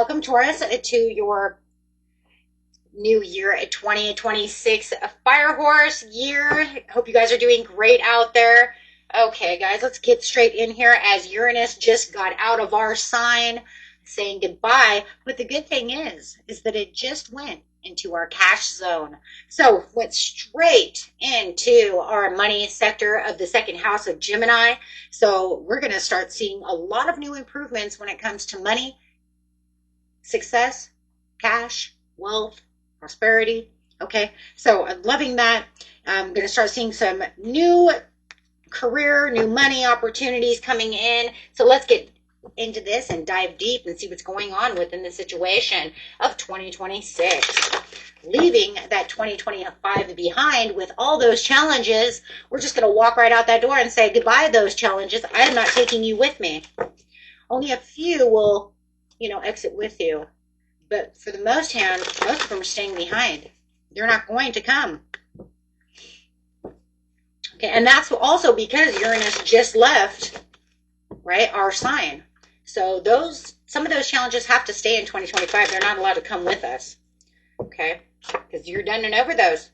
Welcome, Taurus, to your new year at 2026 Fire Horse year. Hope you guys are doing great out there. Okay, guys, let's get straight in here as Uranus just got out of our sign saying goodbye. But the good thing is that it just went into our cash zone. So went straight into our money sector of the second house of Gemini. So we're going to start seeing a lot of new improvements when it comes to money, success, cash, wealth, prosperity. Okay, so I'm loving that. I'm going to start seeing some new career, new money opportunities coming in. So let's get into this and dive deep and see what's going on within the situation of 2026. Leaving that 2025 behind with all those challenges, we're just going to walk right out that door and say goodbye to those challenges. I am not taking you with me. Only a few will, exit with you. But for the most of them are staying behind. They're not going to come. Okay, and that's also because Uranus just left, right, our sign. So some of those challenges have to stay in 2025. They're not allowed to come with us. Okay, because you're done and over those.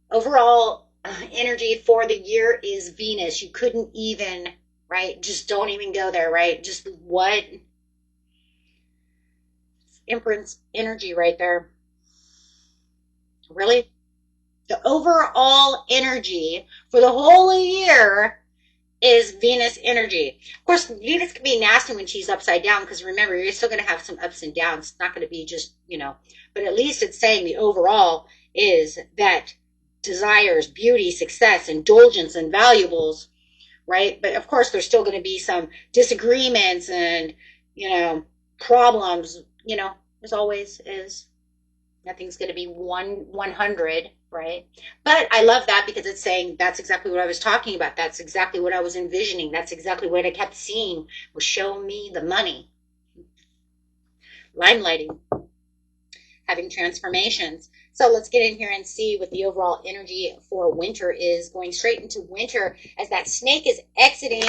Overall energy for the year is Venus. You couldn't even, right? Just don't even go there, right? Just what? Empress energy right there. Really? The overall energy for the whole year is Venus energy. Of course, Venus can be nasty when she's upside down because remember, you're still going to have some ups and downs. It's not going to be just, but at least it's saying the overall is that desires, beauty, success, indulgence, and valuables, right? But of course, there's still going to be some disagreements and, problems, as always is. Nothing's going to be 100, right? But I love that because it's saying that's exactly what I was talking about. That's exactly what I was envisioning. That's exactly what I kept seeing was show me the money. Limelighting. Having transformations. So let's get in here and see what the overall energy for winter is. Going straight into winter as that snake is exiting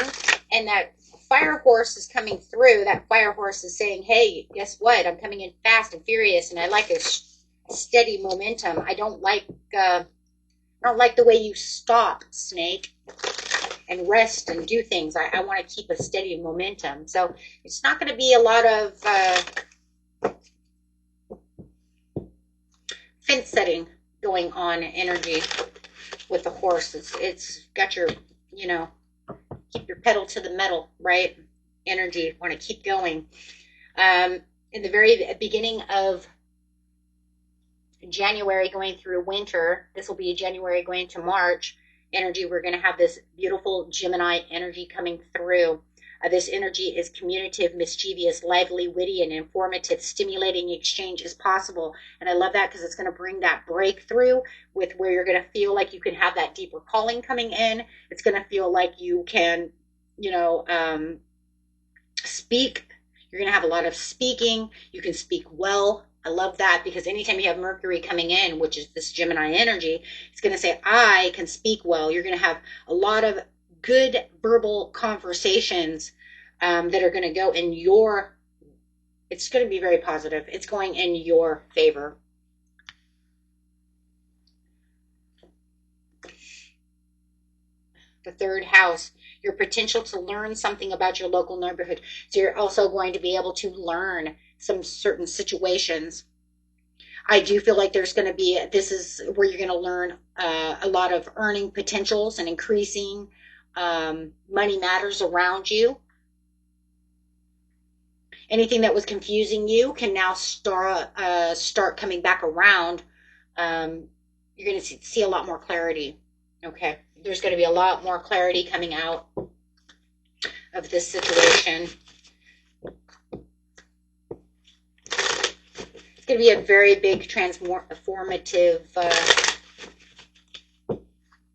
and that fire horse is coming through. That fire horse is saying, hey, guess what? I'm coming in fast and furious and I like a steady momentum. I don't like the way you stop, snake, and rest and do things. I want to keep a steady momentum. So it's not going to be a lot of fence setting going on energy with the horse. It's got your, keep your pedal to the metal, right? Energy, want to keep going. In the very beginning of January going through winter, this will be January going to March energy, we're going to have this beautiful Gemini energy coming through. This energy is communicative, mischievous, lively, witty, and informative. Stimulating exchange is possible. And I love that because it's going to bring that breakthrough with where you're going to feel like you can have that deeper calling coming in. It's going to feel like you can, speak. You're going to have a lot of speaking. You can speak well. I love that because anytime you have Mercury coming in, which is this Gemini energy, it's going to say, I can speak well. You're going to have a lot of good verbal conversations that are going to go in it's going to be very positive. It's going in your favor. The third house, your potential to learn something about your local neighborhood. So you're also going to be able to learn some certain situations. I do feel like there's going to be, this is where you're going to learn a lot of earning potentials and increasing money matters around you. Anything that was confusing you can now start coming back around. You're going to see a lot more clarity. Okay, there's going to be a lot more clarity coming out of this situation. It's going to be a very big transformative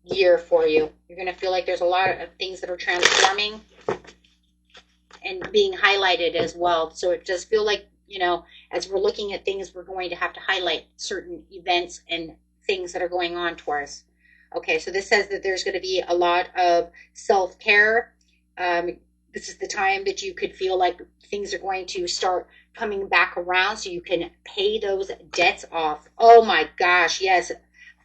year for you. You're going to feel like there's a lot of things that are transforming and being highlighted as well. So it does feel like, as we're looking at things, we're going to have to highlight certain events and things that are going on to us. Okay, so this says that there's going to be a lot of self-care. This is the time that you could feel like things are going to start coming back around so you can pay those debts off. Oh my gosh, yes.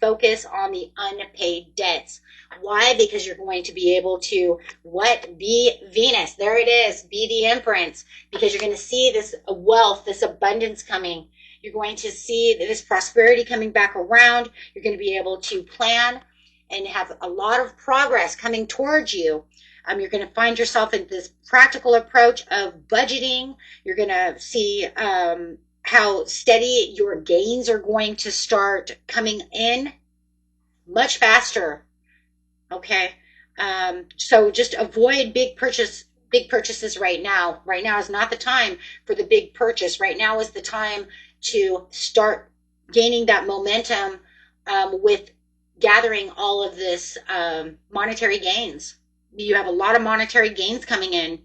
Focus on the unpaid debts. Why? Because you're going to be able to what? Be Venus. There it is. Be the Empress. Because you're going to see this wealth, this abundance coming. You're going to see this prosperity coming back around. You're going to be able to plan and have a lot of progress coming towards you. You're going to find yourself in this practical approach of budgeting. You're going to see how steady your gains are going to start coming in much faster. Okay. So just avoid big purchases right now. Right now is not the time for the big purchase. Right now is the time to start gaining that momentum with gathering all of this monetary gains. You have a lot of monetary gains coming in.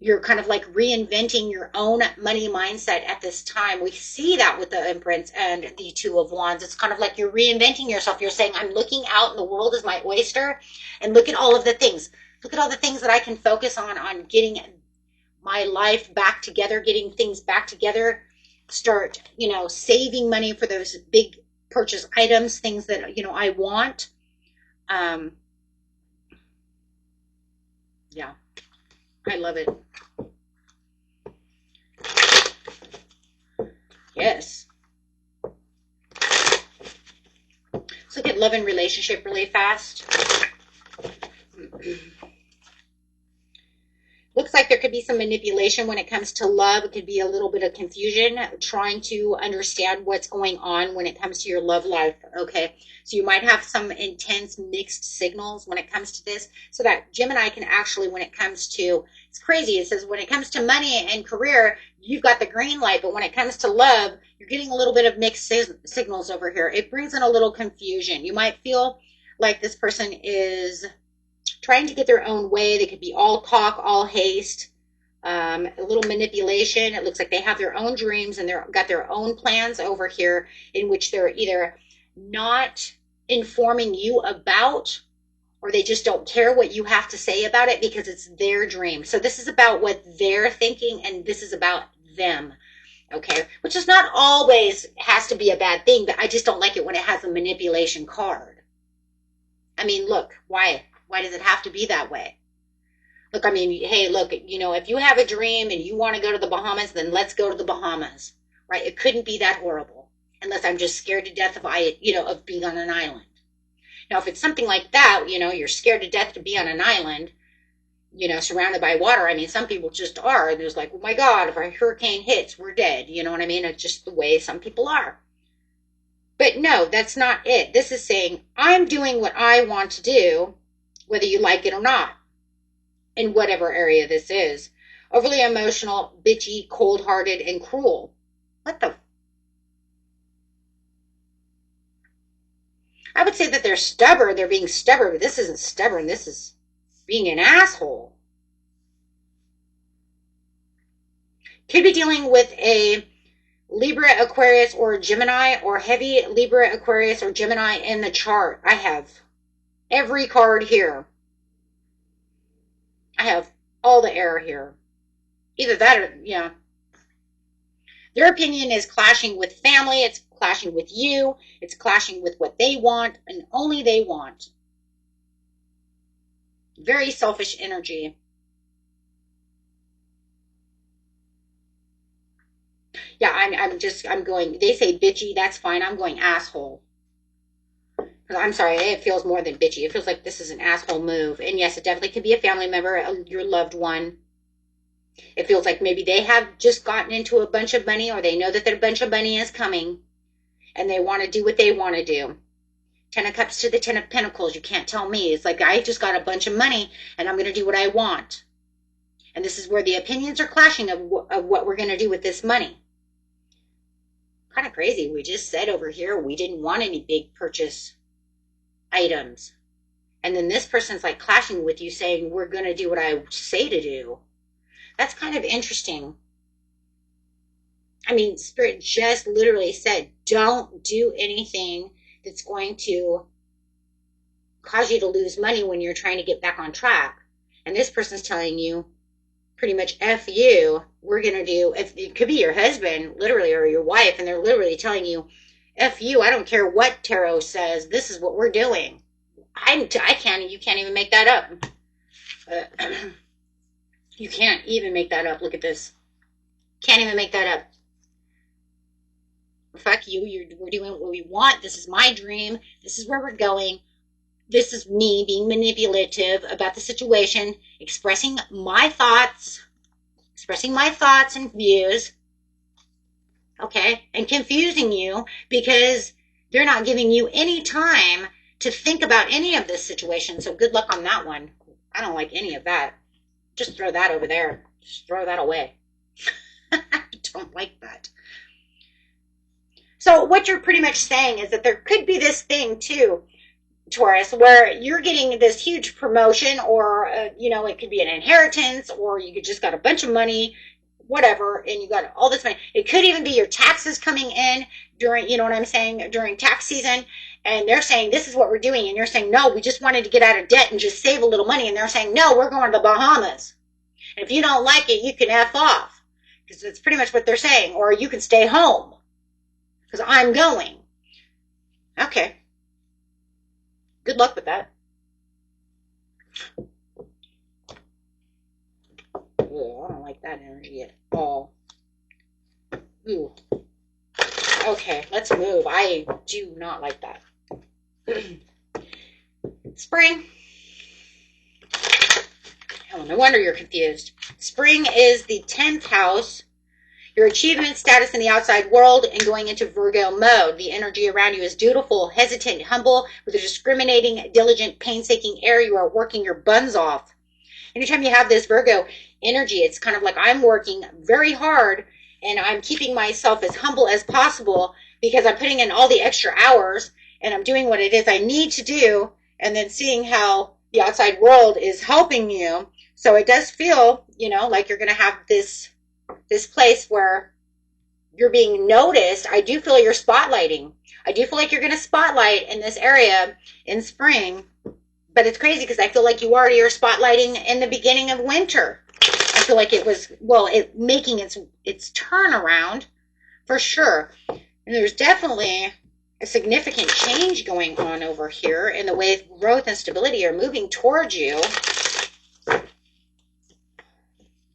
You're kind of like reinventing your own money mindset at this time. We see that with the Empress and the Two of Wands. It's kind of like you're reinventing yourself. You're saying, I'm looking out in the world as my oyster and look at all of the things. Look at all the things that I can focus on getting my life back together, getting things back together. Start, saving money for those big purchase items, things that, I want. Yeah, I love it. Yes. Let's look at love and relationship really fast. Looks like there could be some manipulation when it comes to love. It could be a little bit of confusion, trying to understand what's going on when it comes to your love life. Okay, so you might have some intense mixed signals when it comes to this. So that Gemini can actually, when it comes to, it's crazy. It says when it comes to money and career, you've got the green light. But when it comes to love, you're getting a little bit of mixed signals over here. It brings in a little confusion. You might feel like this person is trying to get their own way. They could be all talk, all haste, a little manipulation. It looks like they have their own dreams and they've got their own plans over here in which they're either not informing you about, or they just don't care what you have to say about it because it's their dream. So this is about what they're thinking and this is about them. Okay, which is not always has to be a bad thing, but I just don't like it when it has a manipulation card. I mean, look, why does it have to be that way? Look, I mean, hey, look, if you have a dream and you want to go to the Bahamas, then let's go to the Bahamas, right? It couldn't be that horrible unless I'm just scared to death of being on an island. Now, if it's something like that, you're scared to death to be on an island, surrounded by water. I mean, some people just are. There's like, oh my God, if a hurricane hits, we're dead. You know what I mean? It's just the way some people are. But no, that's not it. This is saying, I'm doing what I want to do, whether you like it or not, in whatever area this is. Overly emotional, bitchy, cold-hearted, and cruel. What the? I would say that they're stubborn. They're being stubborn, but this isn't stubborn. This is being an asshole. Could be dealing with a Libra, Aquarius, or Gemini, or heavy Libra, Aquarius, or Gemini in the chart. I have every card here. I have all the air here. Either that or, yeah. Their opinion is clashing with family. It's clashing with you. It's clashing with what they want and only they want. Very selfish energy. Yeah, I'm going, they say bitchy, that's fine. I'm going asshole. I'm sorry, it feels more than bitchy. It feels like this is an asshole move. And yes, it definitely could be a family member, your loved one. It feels like maybe they have just gotten into a bunch of money, or they know that their bunch of money is coming and they want to do what they want to do. 10 of Cups to the 10 of Pentacles. You can't tell me. It's like, I just got a bunch of money and I'm going to do what I want. And this is where the opinions are clashing of what we're going to do with this money. Kind of crazy. We just said over here we didn't want any big purchase items. And then this person's like clashing with you saying, we're going to do what I say to do. That's kind of interesting. I mean, Spirit just literally said, don't do anything that's going to cause you to lose money when you're trying to get back on track. And this person's telling you, pretty much F you. We're going to do, if it could be your husband, literally, or your wife, and they're literally telling you, F you, I don't care what tarot says, this is what we're doing. You can't even make that up. You can't even make that up. Look at this. Can't even make that up. Fuck you, we're doing what we want. This is my dream. This is where we're going. This is me being manipulative about the situation, expressing my thoughts and views, okay, and confusing you because they're not giving you any time to think about any of this situation. So good luck on that one. I don't like any of that. Just throw that over there. Just throw that away. I don't like that. So what you're pretty much saying is that there could be this thing too, Taurus, where you're getting this huge promotion, or it could be an inheritance, or you just got a bunch of money, whatever, and you got all this money. It could even be your taxes coming in during, you know what I'm saying, during tax season, and they're saying this is what we're doing, and you're saying no, we just wanted to get out of debt and just save a little money, and they're saying no, we're going to the Bahamas, and if you don't like it, you can F off, because that's pretty much what they're saying, or you can stay home because I'm going. Okay. Good luck with that. Ooh, I don't like that energy at all. Ooh. Okay, let's move. I do not like that. Spring. Oh, no wonder you're confused. Spring is the 10th house. Your achievement status in the outside world and going into Virgo mode. The energy around you is dutiful, hesitant, humble, with a discriminating, diligent, painstaking air. You are working your buns off. Anytime you have this Virgo energy, it's kind of like I'm working very hard and I'm keeping myself as humble as possible because I'm putting in all the extra hours and I'm doing what it is I need to do, and then seeing how the outside world is helping you. So it does feel, like you're going to have this place where you're being noticed. I do feel you're spotlighting. I do feel like you're going to spotlight in this area in spring, but it's crazy because I feel like you already are spotlighting in the beginning of winter. I feel like it was, making its turnaround for sure. And there's definitely a significant change going on over here in the way growth and stability are moving towards you.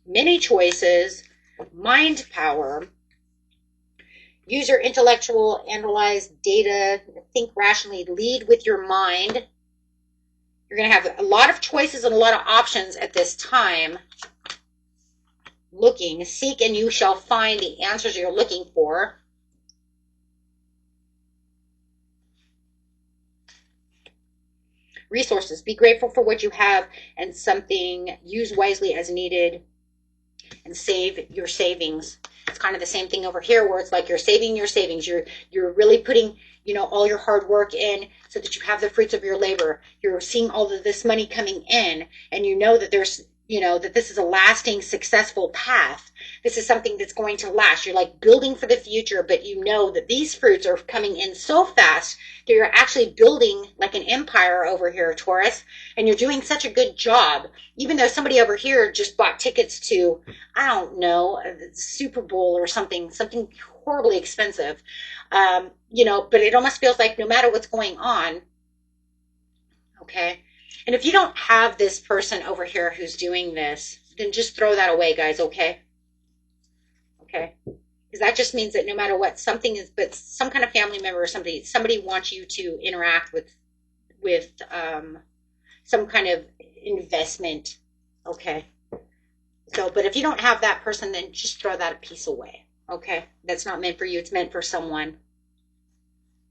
Many choices, mind power. Use your intellectual, analyze data, think rationally, lead with your mind. You're going to have a lot of choices and a lot of options at this time. Looking, seek and you shall find the answers you're looking for. Resources, be grateful for what you have and something, use wisely as needed, and save your savings. It's kind of the same thing over here where it's like you're saving your savings. You're really putting, all your hard work in so that you have the fruits of your labor. You're seeing all of this money coming in, and you know that there's, that this is a lasting, successful path. This is something that's going to last. You're like building for the future, but you know that these fruits are coming in so fast that you're actually building like an empire over here, Taurus, and you're doing such a good job. Even though somebody over here just bought tickets to, I don't know, the Super Bowl or something horribly expensive, but it almost feels like no matter what's going on, okay. And if you don't have this person over here who's doing this, then just throw that away, guys, okay? Okay? Because that just means that no matter what, something is, but some kind of family member or somebody wants you to interact with some kind of investment, okay? So, but if you don't have that person, then just throw that piece away, okay? That's not meant for you. It's meant for someone.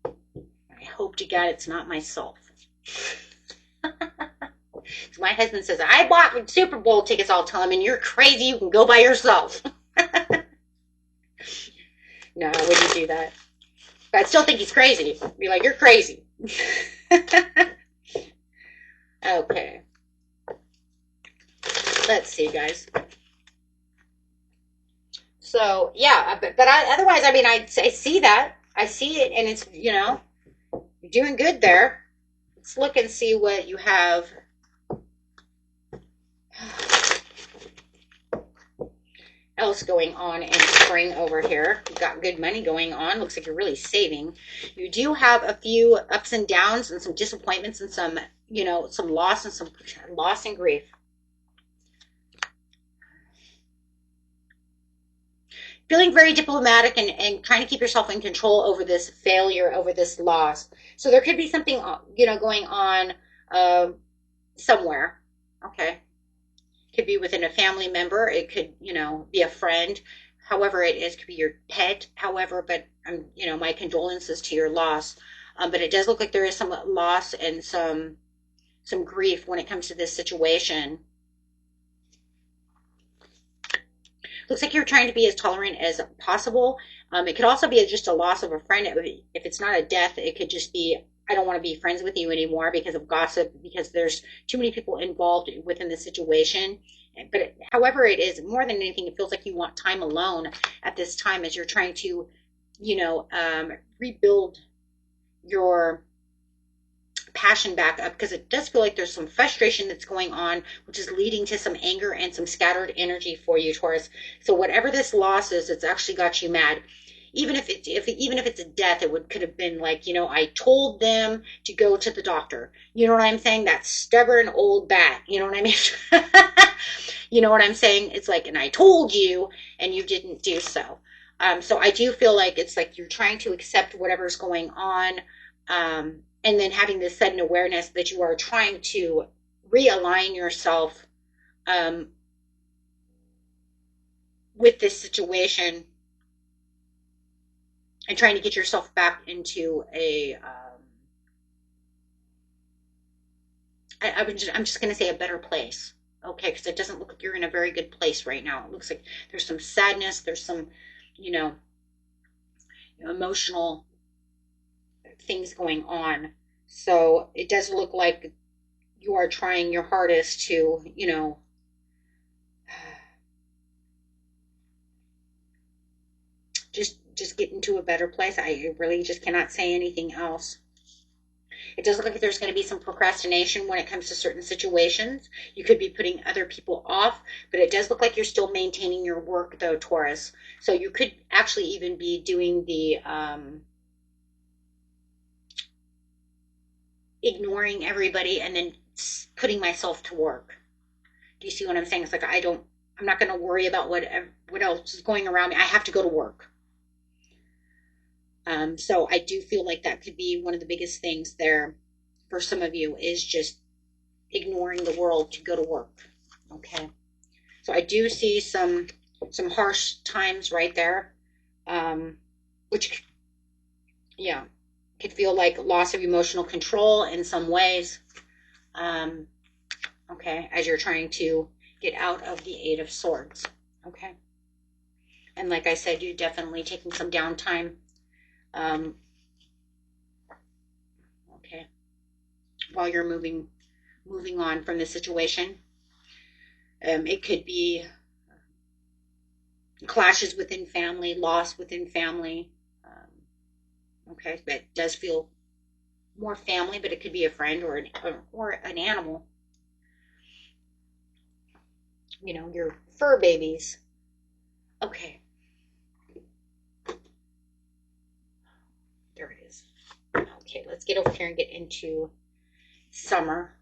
I hope to God it's not myself. My husband says, I bought Super Bowl tickets. I'll tell him, and you're crazy. You can go by yourself. No, I wouldn't do that. But I still think he's crazy. Be like, you're crazy. Okay. Let's see, guys. So, yeah, but otherwise, I see that. I see it, and it's, you're doing good there. Let's look and see what you have. else going on in spring over here. You've got good money going on. Looks like you're really saving. You do have a few ups and downs and some disappointments and some, you know, some loss and grief. Feeling very diplomatic and trying to keep yourself in control over this failure, over this loss. So there could be something, you know, going on somewhere. Okay. Could be within a family member. It could, you know, be a friend. However it is, could be your pet. However, but you know, my condolences to your loss. But it does look like there is some loss and some grief when it comes to this situation. Looks like you're trying to be as tolerant as possible. It could also be just a loss of a friend. If it's not a death, it could just be, I don't want to be friends with you anymore because of gossip, because there's too many people involved within the situation. But however it is, more than anything, it feels like you want time alone at this time as you're trying to, you know, rebuild your passion back up, because it does feel like there's some frustration that's going on, which is leading to some anger and some scattered energy for you, Taurus. So whatever this loss is, it's actually got you mad. Even if it's a death, could have been like, you know, I told them to go to the doctor. You know what I'm saying? That stubborn old bat. You know what I mean? You know what I'm saying? It's like, and I told you, and you didn't do so. So I do feel like it's like you're trying to accept whatever's going on. And then having this sudden awareness that you are trying to realign yourself with this situation and trying to get yourself back into a, I'm just going to say a better place. Okay, because it doesn't look like you're in a very good place right now. It looks like there's some sadness, there's some, you know, emotional things going on. So it does look like you are trying your hardest to, you know, just get into a better place. I really just cannot say anything else. It does look like there's going to be some procrastination when it comes to certain situations. You could be putting other people off, but it does look like you're still maintaining your work though, Taurus. So you could actually even be doing the ignoring everybody and then putting myself to work. Do you see what I'm saying? It's like I'm not going to worry about what else is going around me. I have to go to work. So I do feel like that could be one of the biggest things there for some of you, is just ignoring the world to go to work. Okay. So I do see some harsh times right there, which, yeah, could feel like loss of emotional control in some ways. Okay, as you're trying to get out of the Eight of Swords. Okay. And like I said, you're definitely taking some downtime. Okay. While you're moving on from the situation. It could be clashes within family, loss within family. Okay, that does feel more family, but it could be a friend or an animal. You know, your fur babies. Okay. There it is. Okay, let's get over here and get into summer.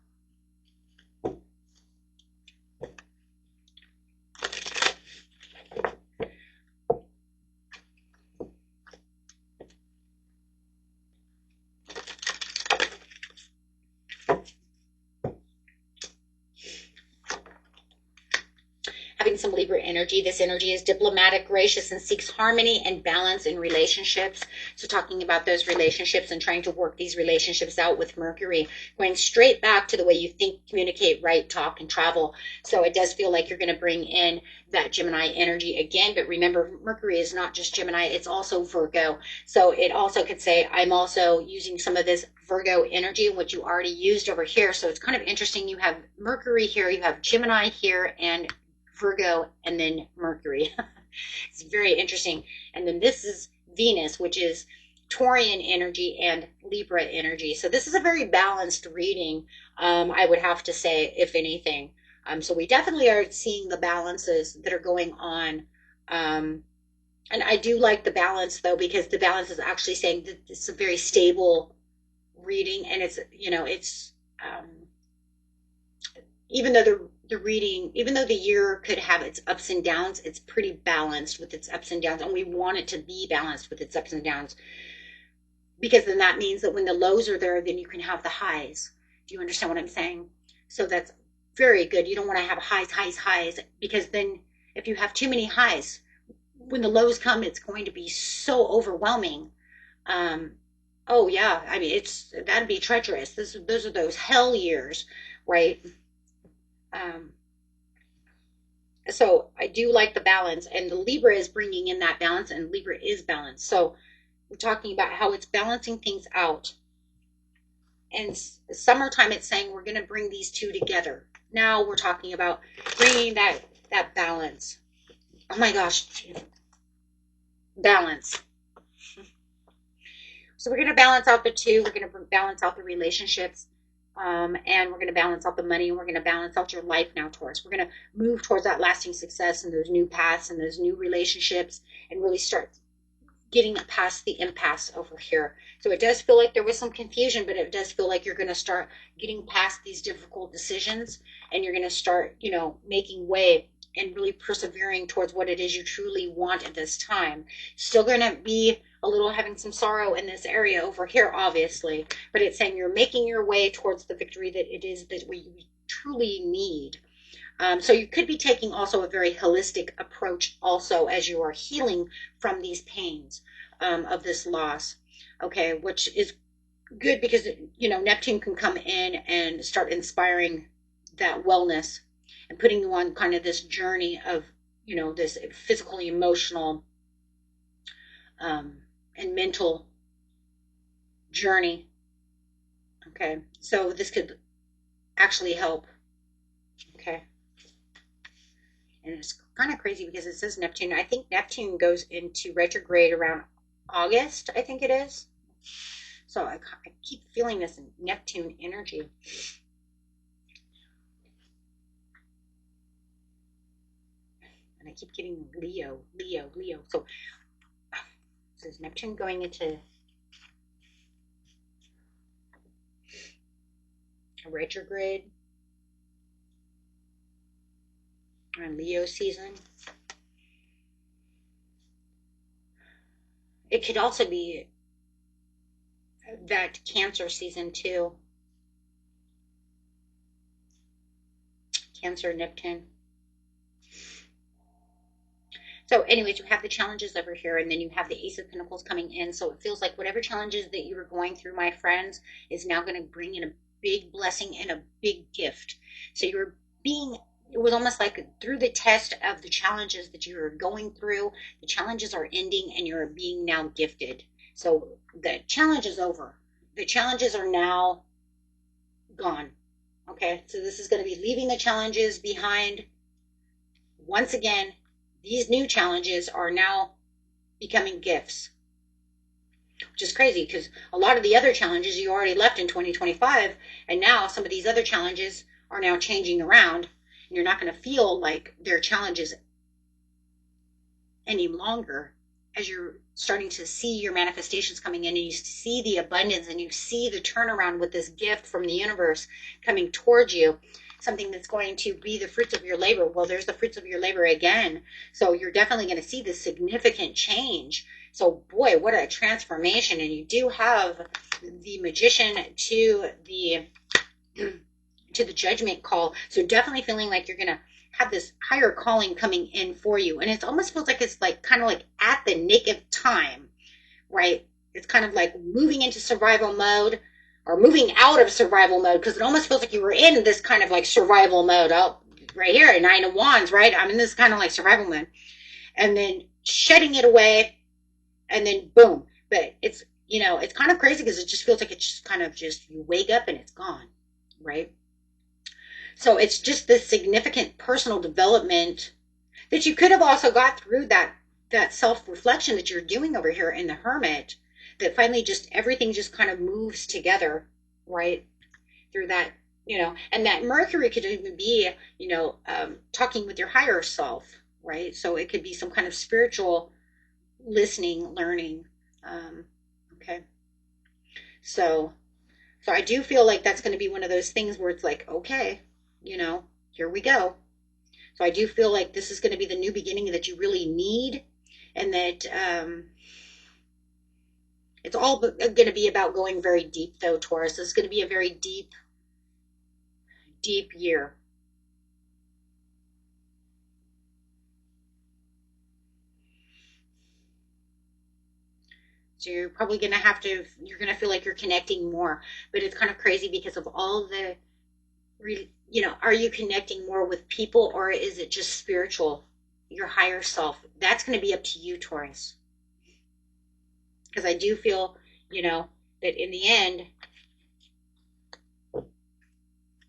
Having some Libra energy. This energy is diplomatic, gracious, and seeks harmony and balance in relationships. So talking about those relationships and trying to work these relationships out with Mercury, going straight back to the way you think, communicate, write, talk, and travel. So it does feel like you're going to bring in that Gemini energy again. But remember, Mercury is not just Gemini, it's also Virgo. So it also could say, I'm also using some of this Virgo energy, which you already used over here. So it's kind of interesting. You have Mercury here, you have Gemini here, and Virgo, and then Mercury. It's very interesting. And then this is Venus, which is Taurian energy and Libra energy. So this is a very balanced reading, I would have to say, if anything. So we definitely are seeing the balances that are going on And I do like the balance though, because the balance is actually saying that it's a very stable reading, and it's, it's, even though the reading, even though the year could have its ups and downs, it's pretty balanced with its ups and downs, and we want it to be balanced with its ups and downs, because then that means that when the lows are there, then you can have the highs. Do you understand what I'm saying? So that's very good. You don't want to have highs, highs, highs, because then if you have too many highs, when the lows come, it's going to be so overwhelming. Um, oh yeah, I mean, that'd be treacherous. Those are those hell years, right? Um, so I do like the balance, and the Libra is bringing in that balance, and Libra is balanced. So we're talking about how it's balancing things out. And summertime, it's saying we're going to bring these two together. Now we're talking about bringing that balance. Oh my gosh, balance. So we're going to balance out the two. We're going to balance out the relationships, and we're going to balance out the money, and we're going to balance out your life now, Taurus. We're going to move towards that lasting success and those new paths and those new relationships, and really start getting past the impasse over here. So it does feel like there was some confusion, but it does feel like you're going to start getting past these difficult decisions, and you're going to start, making way and really persevering towards what it is you truly want at this time. Still going to be a little having some sorrow in this area over here, obviously, but it's saying you're making your way towards the victory that it is that we truly need. So you could be taking also a very holistic approach also as you are healing from these pains, of this loss, okay, which is good because, Neptune can come in and start inspiring that wellness and putting you on kind of this journey of, this physical, emotional, and mental journey. Okay, so this could actually help. Okay. And it's kind of crazy because it says Neptune. I think Neptune goes into retrograde around August, I think it is. So I keep feeling this Neptune energy. And I keep getting Leo, Leo, Leo. So this is Neptune going into retrograde and Leo season. It could also be that Cancer season too. Cancer, Neptune. So anyways, you have the challenges over here, and then you have the Ace of Pentacles coming in. So it feels like whatever challenges that you were going through, my friends, is now going to bring in a big blessing and a big gift. So it was almost like through the test of the challenges that you're going through, the challenges are ending and you're being now gifted. So the challenge is over. The challenges are now gone. Okay, so this is going to be leaving the challenges behind. Once again, these new challenges are now becoming gifts, which is crazy because a lot of the other challenges you already left in 2025, and now some of these other challenges are now changing around, and you're not going to feel like they're challenges any longer as you're starting to see your manifestations coming in, and you see the abundance, and you see the turnaround with this gift from the universe coming towards you, something that's going to be the fruits of your labor. Well, there's the fruits of your labor again. So you're definitely going to see this significant change. So boy, what a transformation. And you do have the Magician to the judgment call. So definitely feeling like you're going to have this higher calling coming in for you. And it almost feels like it's like kind of like at the nick of time, right? It's kind of like moving into survival mode, or moving out of survival mode, because it almost feels like you were in this kind of like survival mode. Oh, right here, Nine of Wands, right? I'm in this kind of like survival mode. And then shedding it away, and then boom. But it's, it's kind of crazy because it just feels like it's just kind of just, you wake up and it's gone, right? So it's just this significant personal development that you could have also got through that self-reflection that you're doing over here in the Hermit, that finally just everything just kind of moves together, right? Through that, and that Mercury could even be, talking with your higher self, right? So it could be some kind of spiritual listening, learning. Okay. So, so I do feel like that's going to be one of those things where it's like, okay, here we go. So I do feel like this is going to be the new beginning that you really need, and that it's all going to be about going very deep, though, Taurus. This is going to be a very deep, deep year. So you're probably going to you're going to feel like you're connecting more, but it's kind of crazy because of all the, are you connecting more with people, or is it just spiritual, your higher self? That's going to be up to you, Taurus. Because I do feel, that in the end,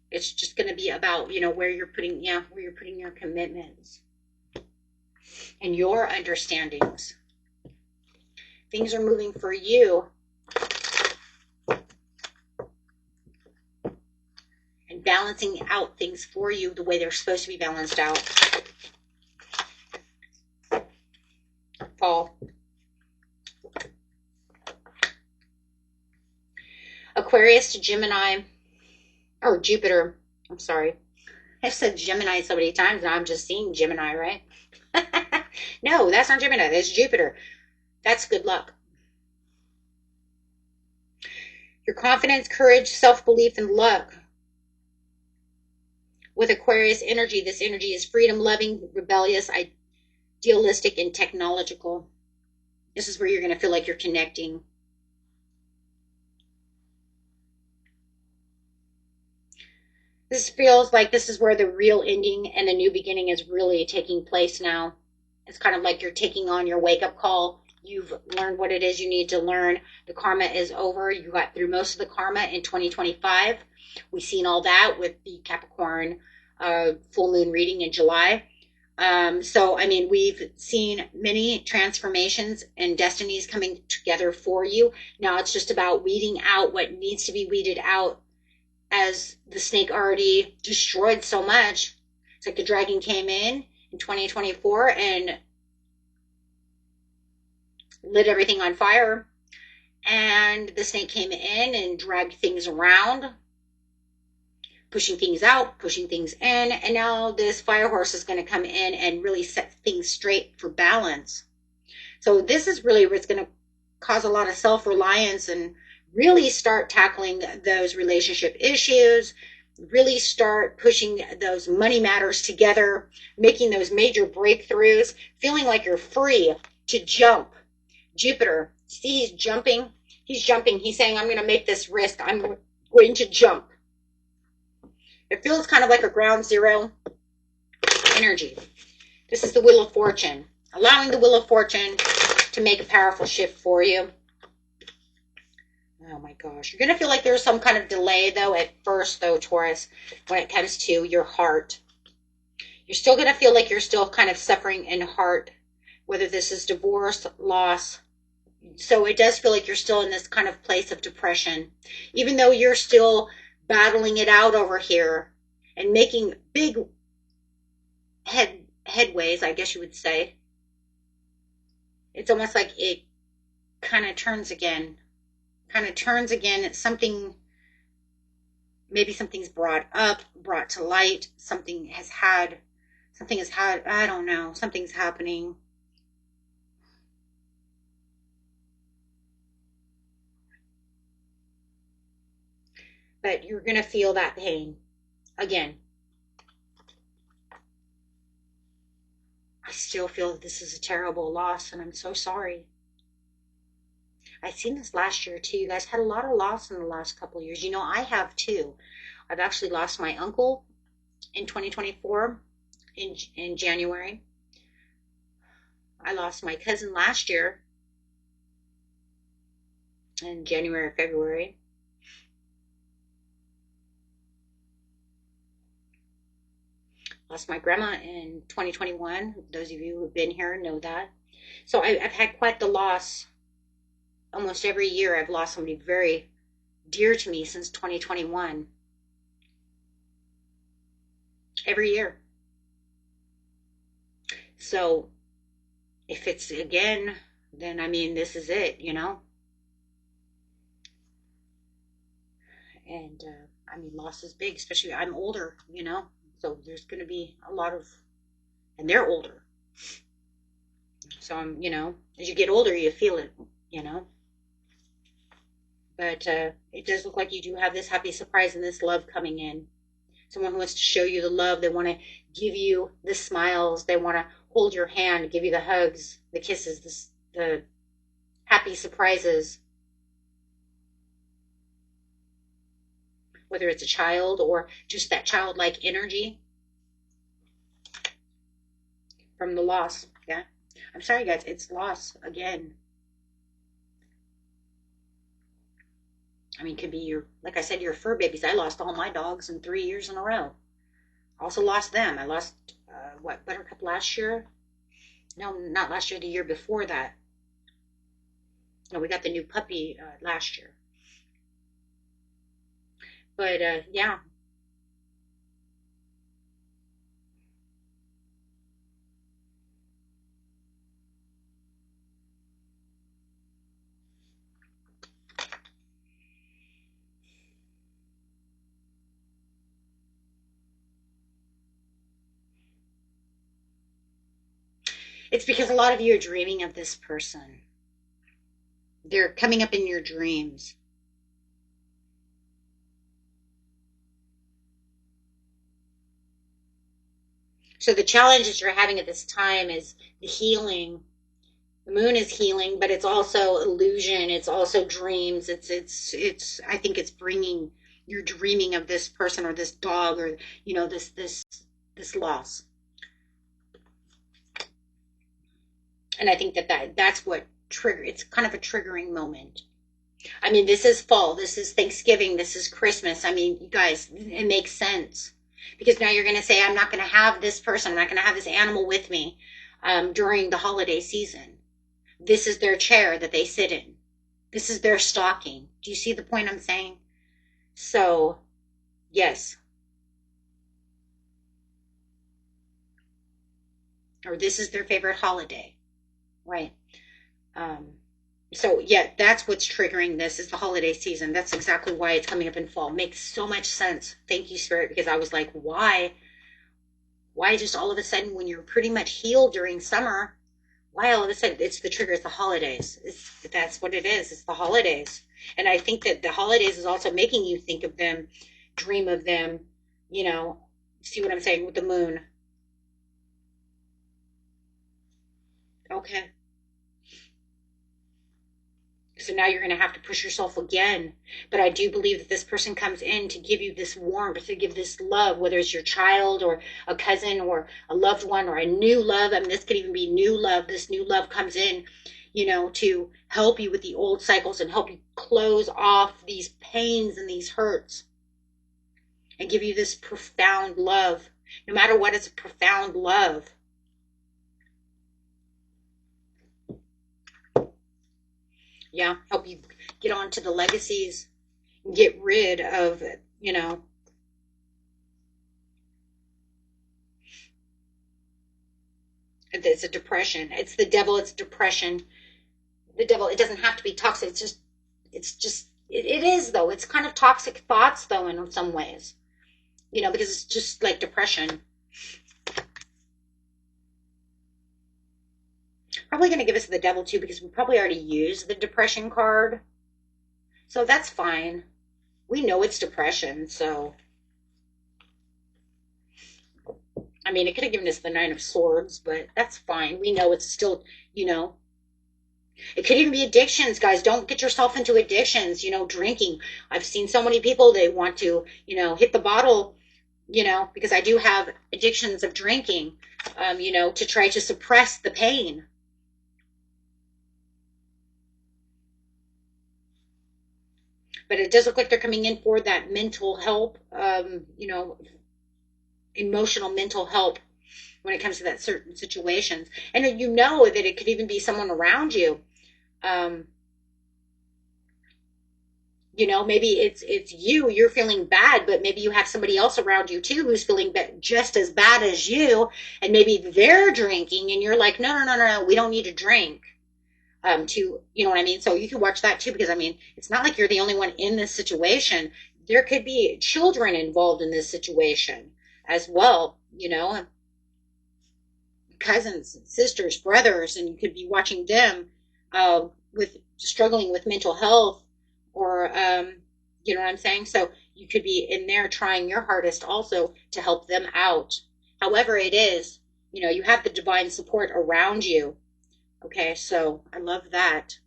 it's just going to be about, where you're putting your commitments and your understandings. Things are moving for you, and balancing out things for you the way they're supposed to be balanced out. Fall. Aquarius to Gemini, or Jupiter. I'm sorry. I've said Gemini so many times, and I'm just seeing Gemini, right? No, that's not Gemini. That's Jupiter. That's good luck. Your confidence, courage, self-belief, and luck. With Aquarius energy, this energy is freedom-loving, rebellious, idealistic, and technological. This is where you're going to feel like you're connecting. This feels like this is where the real ending and the new beginning is really taking place now. It's kind of like you're taking on your wake-up call. You've learned what it is you need to learn. The karma is over. You got through most of the karma in 2025. We've seen all that with the Capricorn full moon reading in July. So, I mean, we've seen many transformations and destinies coming together for you. Now it's just about weeding out what needs to be weeded out, as the snake already destroyed so much. It's like the dragon came in 2024 and lit everything on fire. And the snake came in and dragged things around, pushing things out, pushing things in. And now this fire horse is going to come in and really set things straight for balance. So this is really what's going to cause a lot of self-reliance and really start tackling those relationship issues, really start pushing those money matters together, making those major breakthroughs, feeling like you're free to jump. Jupiter, see, he's jumping. He's jumping. He's saying, I'm going to make this risk. I'm going to jump. It feels kind of like a ground zero energy. This is the Wheel of Fortune, allowing the Wheel of Fortune to make a powerful shift for you. Oh my gosh. You're going to feel like there's some kind of delay, though, at first, though, Taurus, when it comes to your heart. You're still going to feel like you're still kind of suffering in heart, whether this is divorce, loss. So it does feel like you're still in this kind of place of depression, even though you're still battling it out over here and making big headways, I guess you would say. It's almost like it kind of turns again. It's something, maybe something's brought to light. Something has had, I don't know, something's happening. But you're going to feel that pain again. I still feel that this is a terrible loss, and I'm so sorry. I've seen this last year too. You guys had a lot of loss in the last couple of years. I have too. I've actually lost my uncle in 2024 in January. I lost my cousin last year in January or February. Lost my grandma in 2021. Those of you who've been here know that. So I've had quite the loss. Almost every year I've lost somebody very dear to me since 2021. Every year. So if it's again, then I mean, this is it, you know? And I mean, loss is big, especially I'm older, you know? So there's going to be a lot of, and they're older. So I'm, you know, as you get older, you feel it, you know? But it does look like you do have this happy surprise and this love coming in. Someone who wants to show you the love. They want to give you the smiles. They want to hold your hand, give you the hugs, the kisses, the happy surprises. Whether it's a child or just that childlike energy from the loss. Yeah. I'm sorry, guys. It's loss again. I mean, it could be your, like I said, your fur babies. I lost all my dogs in 3 years in a row. Also lost them. I lost, Buttercup last year? No, not last year, the year before that. No, we got the new puppy last year. But yeah, it's because a lot of you are dreaming of this person. They're coming up in your dreams. So the challenges you're having at this time is the healing. The moon is healing, but it's also illusion. It's also dreams. It's I think it's bringing, you're dreaming of this person or this dog or, you know, this loss. And I think that's what trigger, it's kind of a triggering moment. I mean, this is fall, this is Thanksgiving, this is Christmas. I mean, you guys, it makes sense because now you're going to say, I'm not going to have this person, I'm not going to have this animal with me during the holiday season. This is their chair that they sit in. This is their stocking. Do you see the point I'm saying? So, yes. Or this is their favorite holiday, right? Um, so yeah, that's what's triggering this is the holiday season. That's exactly why it's coming up in fall. Makes so much sense. Thank you, Spirit, because I was like, why? Why just all of a sudden when you're pretty much healed during summer, why all of a sudden it's the trigger, it's the holidays. That's what it is. It's the holidays. And I think that the holidays is also making you think of them, dream of them, you know, see what I'm saying with the moon. Okay. So now you're going to have to push yourself again. But I do believe that this person comes in to give you this warmth, to give this love, whether it's your child or a cousin or a loved one or a new love. I mean, this could even be new love. This new love comes in, you know, to help you with the old cycles and help you close off these pains and these hurts and give you this profound love. No matter what, it's a profound love. Yeah, help you get on to the legacies, get rid of, you know, it's a depression. It's the devil, it's depression. The devil, it doesn't have to be toxic. It is though. It's kind of toxic thoughts though in some ways, you know, because it's just like depression. Probably going to give us the devil too because we probably already used the depression card. So that's fine. We know it's depression, so I mean, it could have given us the Nine of Swords, but that's fine. We know it's still, you know, it could even be addictions, guys. Don't get yourself into addictions, you know, drinking. I've seen so many people, they want to, you know, hit the bottle, you know, because I do have addictions of drinking, you know, to try to suppress the pain. But it does look like they're coming in for that mental help, you know, emotional mental help when it comes to that certain situations. And you know that it could even be someone around you, um, You know, maybe it's you're feeling bad, but maybe you have somebody else around you too who's feeling just as bad as you, and maybe they're drinking, and you're like, no, no, no, no, no, we don't need to drink. To, you know what I mean? So you can watch that too, because I mean, it's not like you're the only one in this situation. There could be children involved in this situation as well, you know, cousins, sisters, brothers, and you could be watching them with struggling with mental health, or you know what I'm saying? So you could be in there trying your hardest also to help them out. However it is, you know, you have the divine support around you. Okay, so I love that.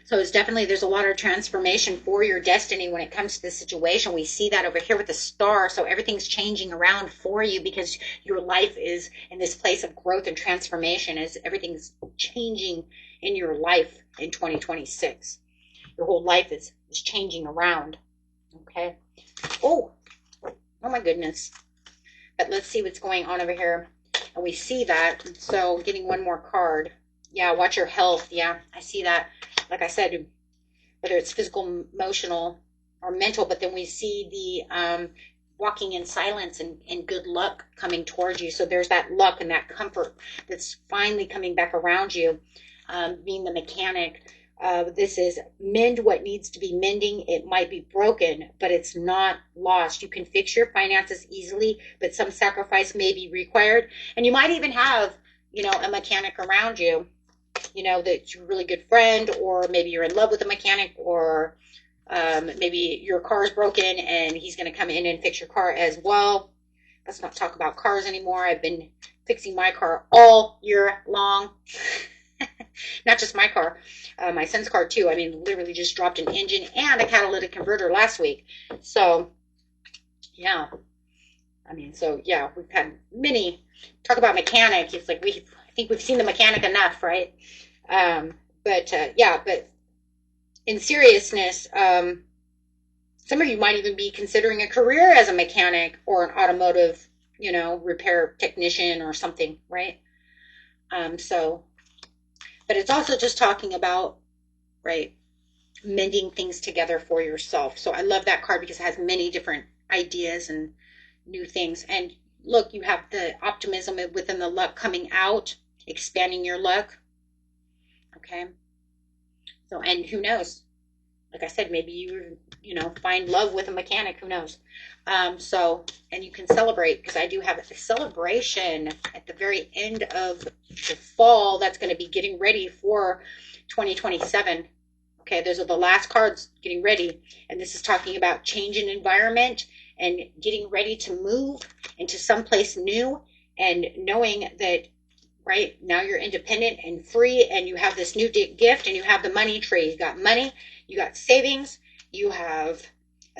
So it's definitely, there's a lot of transformation for your destiny when it comes to this situation. We see that over here with the star. So everything's changing around for you because your life is in this place of growth and transformation as everything's changing in your life in 2026. Your whole life is changing around. Okay. Oh, oh my goodness. But let's see what's going on over here. And we see that. So getting one more card. Yeah, watch your health. Yeah, I see that. Like I said, whether it's physical, emotional, or mental, but then we see the walking in silence and good luck coming towards you. So there's that luck and that comfort that's finally coming back around you. Being the mechanic, this is mend what needs to be mending. It might be broken, but it's not lost. You can fix your finances easily, but some sacrifice may be required. And you might even have, you know, a mechanic around you, you know, that's a really good friend, or maybe you're in love with a mechanic, or maybe your car is broken and he's going to come in and fix your car as well. Let's not talk about cars anymore. I've been fixing my car all year long. Not just my car, my son's car too. I mean, literally just dropped an engine and a catalytic converter last week. So, yeah. I mean, so yeah, we've had many, talk about mechanic. It's like I think we've seen the mechanic enough, right? Yeah, but in seriousness, some of you might even be considering a career as a mechanic or an automotive, you know, repair technician or something, right? So, but it's also just talking about, right, mending things together for yourself. So I love that card because it has many different ideas and new things. And look, you have the optimism within the luck coming out, expanding your luck. Okay. So, and who knows? Like I said, maybe you know, find love with a mechanic. Who knows? So, and you can celebrate, because I do have a celebration at the very end of the fall that's going to be getting ready for 2027. Okay, those are the last cards getting ready. And this is talking about change in environment and getting ready to move into someplace new, and knowing that right now you're independent and free, and you have this new gift, and you have the money tree. You got money, you got savings, you have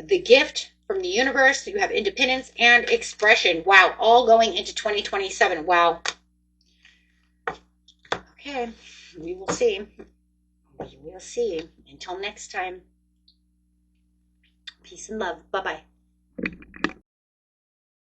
the gift from the universe, you have independence and expression. Wow, all going into 2027. Wow. Okay, we will see. We will see. Until next time, peace and love. Bye-bye.